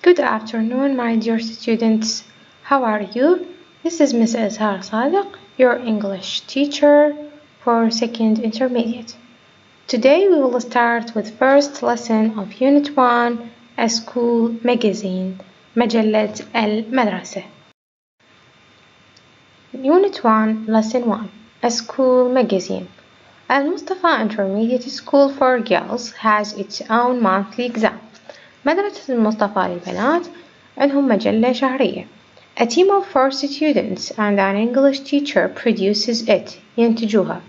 Good afternoon, my dear students. How are you? This is Miss ازهار صادق, your English teacher for second intermediate. Today we will start with first lesson of Unit 1, a school magazine, مجلة المدرسة. Unit 1, Lesson 1, a school magazine. Al-Mustafa Intermediate School for Girls has its own monthly exam. مدرسة المصطفى للبنات عندهم مجلة شهرية. A team of 4 students and an English teacher produces it. ينتجوها.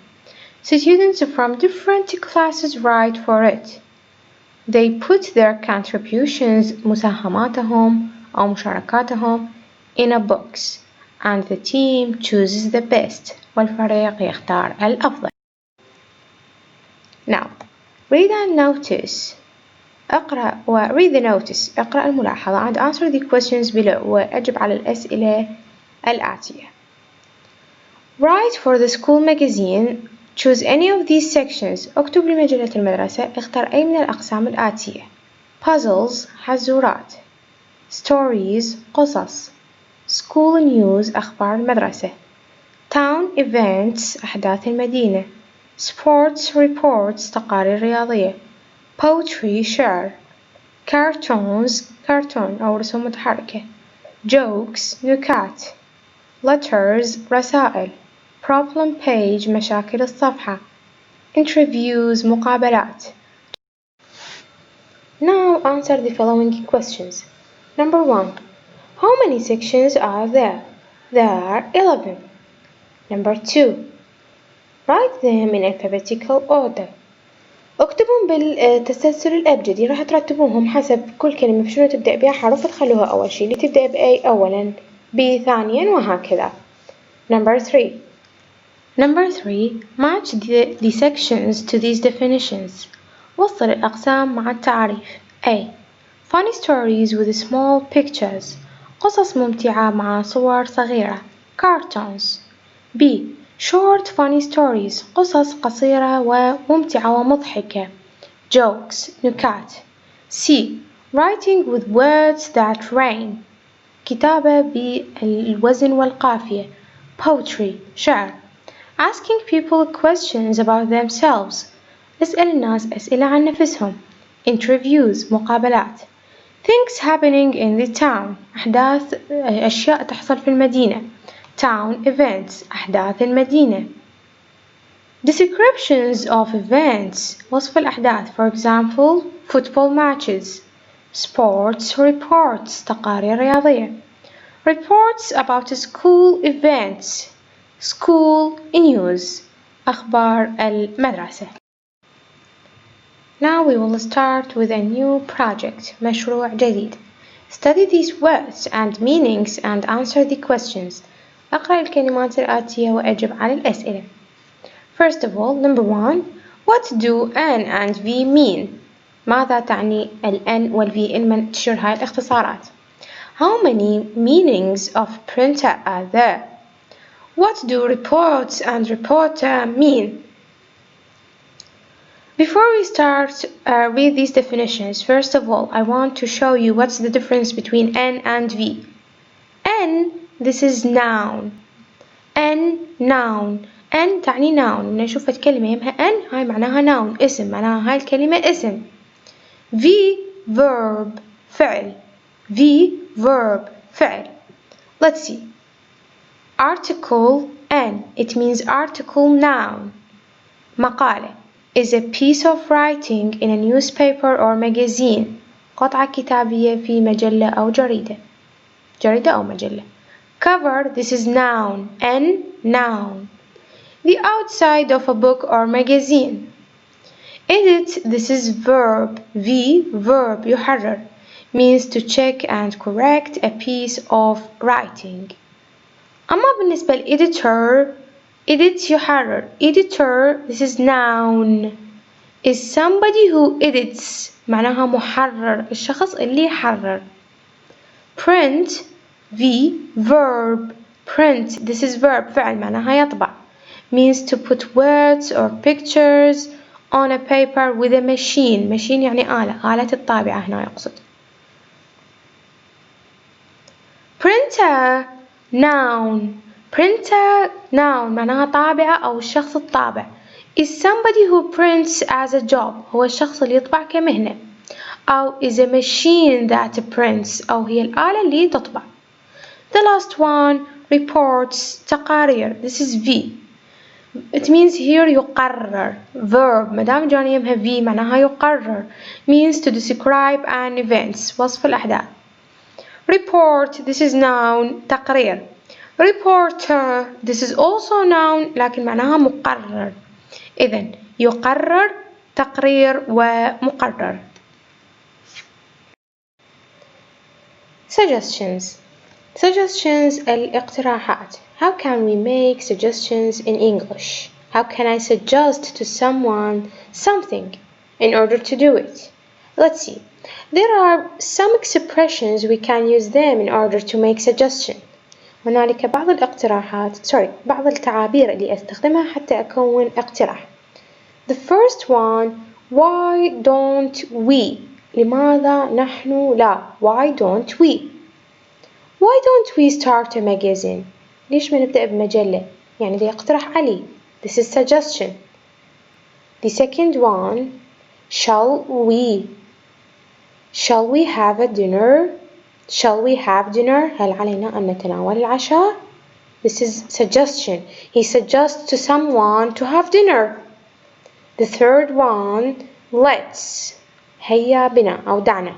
Students from different classes write for it. They put their contributions مساهماتهم أو مشاركاتهم in a box and the team chooses the best والفريق يختار الأفضل. Now, read and notice. read the notice. اقرأ الملاحظة and answer the questions below وأجب على الأسئلة الآتية. Write for the school magazine. Choose any of these sections. اكتب لمجلة المدرسة. اختر أي من الأقسام الآتية. Puzzles حزورات. Stories قصص. School news أخبار المدرسة. Town events أحداث المدينة. Sports reports تقارير رياضية. Poetry شعر. Cartoons كرتون أو رسوم متحركة. Jokes نكات. Letters رسائل. Problem page مشاكل الصفحة. Interviews مقابلات. Now answer the following questions. Number 1. How many sections are there? There are 11. Number 2. Write them in alphabetical order. اكتبهم بالتسلسل الأبجدي. راح ترتبوهم حسب كل كلمة شنو تبدأ بها حرف تخلوها أول شي. اللي تبدأ بA أولا B ثانيا وهكذا. Number 3. Match the sections to these definitions. وصل الأقسام مع التعريف. A. Funny stories with small pictures. قصص ممتعة مع صور صغيرة. Cartoons. B. Short funny stories. قصص قصيرة وممتعة ومضحكة. Jokes. نكات. C. Writing with words that rhyme. كتابة بالوزن والقافية. Poetry. شعر. Asking people questions about themselves. اسأل الناس أسئلة عن نفسهم. Interviews. مقابلات. Things happening in the town. أشياء تحصل في المدينة. Town events. أحداث المدينة. Descriptions of events. وصف الأحداث. For example, football matches. Sports reports. تقارير رياضية. Reports about school events. School news. أخبار المدرسة. Now we will start with a new project. مشروع جديد. Study these words and meanings and answer the questions. أقرأ الكلمات الآتية وأجب على الأسئلة. First of all, number 1. What do N and V mean? ماذا تعني ال N وال V إلمن تشير هاي الاختصارات. How many meanings of printer are there? What do reports and reporter mean? Before we start, read these definitions. First of all, I want to show you what's the difference between N and V. N, this is noun. N, noun. N تعني noun. نشوف كلمة يمها N هاي معناها noun. اسم. معناها هاي الكلمة اسم. V, verb. فعل. V, verb. فعل. Let's see. Article N. It means article noun. مقالة is a piece of writing in a newspaper or magazine. قطعة كتابية في مجلة أو جريدة. جريدة أو مجلة. Cover. This is noun. N, noun. The outside of a book or magazine. Edit. This is verb. V, verb. يحرر. Means to check and correct a piece of writing. أما بالنسبة لإديتور. Edit يحرر. Editor. This is noun. Is somebody who edits. معناها محرر. الشخص اللي يحرر. Print. V, verb. Print. This is verb. فعل. معناها يطبع. Means to put words or pictures on a paper with a machine. Machine يعني آلة. آلة الطابعة هنا يقصد. printer noun. printer noun معناها طابعة أو الشخص الطابع. is somebody who prints as a job. هو الشخص اللي يطبع كمهنة. أو is a machine that prints. أو هي الآلة اللي تطبع. The last one reports تقارير. This is V. It means here يقرر. verb مدام جاني يمها V معناها يقرر. means to describe an event. وصف الأحداث. report this is noun تقرير. reporter this is also noun لكن معناها مقرر. إذن يقرر تقرير ومقرر. suggestions الاقتراحات. How can we make suggestions in English? How can I suggest to someone something in order to do it? Let's see. There are some expressions we can use them in order to make suggestion. هنالك بعض بعض التعابير اللي أستخدمها حتى أكون اقتراح. The first one, why don't we? لماذا نحن لا? Why don't we? Why don't we start a magazine? ليش ما نبدأ بمجلة؟ يعني دي اقترح علي. This is suggestion. The second one, shall we? Shall we have a dinner? Shall we have dinner? هل علينا أن نتناول العشاء? This is suggestion. He suggests to someone to have dinner. The third one, let's. هيا بنا أو دعنا.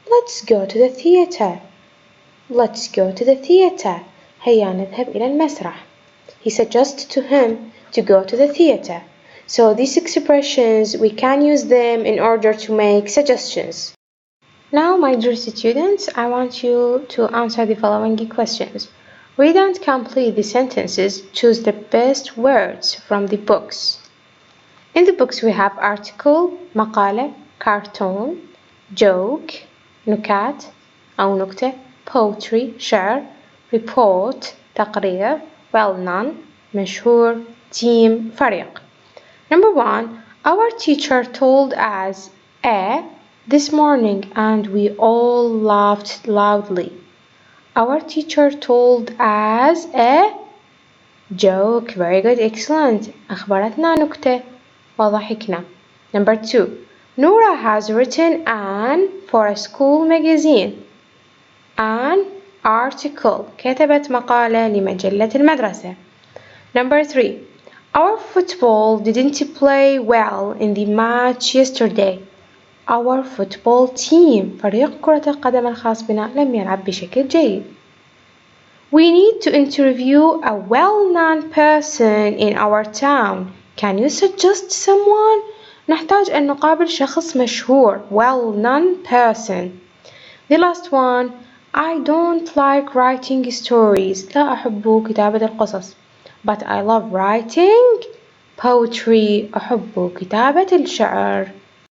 Let's go to the theater. Let's go to the theater. هيا نذهب إلى المسرح. He suggests to him to go to the theater. So these expressions, we can use them in order to make suggestions. Now, my dear students, I want you to answer the following questions. Read and complete the sentences. Choose the best words from the books. In the books we have article, مقالة, cartoon, joke, نكات أو نكتة, poetry, شعر, report, تقرير, well-known, مشهور, team, فريق. Number 1. Our teacher told us this morning and we all laughed loudly. Our teacher told us a joke. Very good, excellent. أخبرتنا نكتة وضحكنا. Number 2. Nora has written for a school magazine. An article. كتبت مقالة لمجلة المدرسة. Number 3. Our football didn't play well in the match yesterday. Our football team. فريق كرة القدم الخاص بنا لم يلعب بشكل جيد. We need to interview a well-known person in our town. Can you suggest someone? نحتاج أن نقابل شخص مشهور. Well-known person. The last one. I don't like writing stories. لا أحب كتابة القصص. But I love writing poetry. أحب كتابة الشعر.